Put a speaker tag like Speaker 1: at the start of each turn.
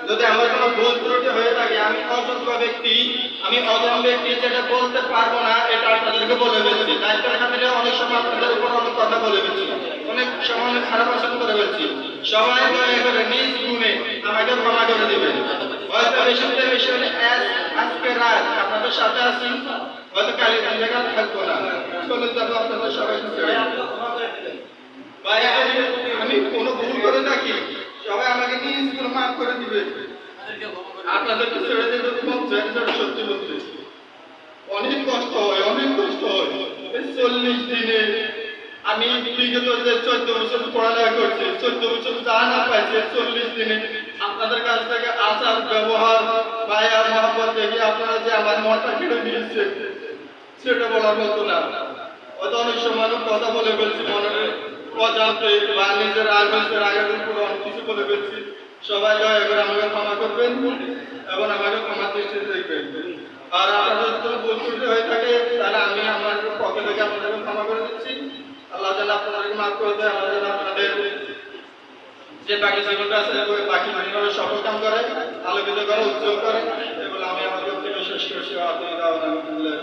Speaker 1: যদি আমার কোনো ভুল ত্রুটি হয়ে থাকে, আমি অযোগ্য ব্যক্তি, আমি অদম ব্যক্তি, যেটা বলতে পারবো না, এটা আপনাদেরকে বলে ফেলছি। দায়িত্বের খাতিরে অনেক সময় আপনাদের উপর অনেক কথা বলে ফেলছি, অনেক সময় অনেক খারাপ আচরণ করে ফেলছি। সবাই দয়া করে নিজ গুণে আমাকে ক্ষমা করে দিবেন। হয়তো বেশিতে বেশি হলে আজকে রাত আপনাদের সাথে আছি, হয়তো কালী জায়গা থাকবো না, চলে যাবো আপনাদের সবাই ছেড়ে। ভাই আমি কোনো ভুল করে থাকি, সবাই আমাকে নিজ গুলো মাফ করে দিবে। আপনাদেরকে ছেড়ে যেতে সত্যি বলতে অনেক কষ্ট হয়, অনেক কষ্ট হয়। 40 দিনে আমি বিগত যে 14 বছর পড়ালেখা করছি, 14 বছর যা না পাইছি, 40 দিনে আপনাদের কাছ থেকে আচার ব্যবহার মায়া মহব্বত দেখে আপনারা যে আমার মনটা কেড়ে নিয়েছে, সেটা বলার মতো না। হয়তো অনেক সময় কথা বলে ফেলছি, মনের অজান্তে বা নিজের আগ্রহের আগের উপর অনেক কিছু বলে ফেলছি। সবাই দয়া করে আমাকে ক্ষমা করবেন এবং আমাকে ক্ষমা দৃষ্টিতে দেখবেন। আর আপনাদের যদি ভুল ত্রুটি হয়ে থাকে, তাহলে আমি আমার পক্ষ থেকে আপনাদেরকে ক্ষমা করে দিচ্ছি। আল্লাহ যেন আপনাদেরকে মাফ করে দেয়, আল্লাহ যেন আপনাদের যে বাকি জীবনটা আছে বাকি জীবনে সফল কাম করে, আলোকিত করে, উজ্জ্বল করে, এগুলো আমি আমার বক্তব্য শেষ করছি। আলহামদুলিল্লাহ।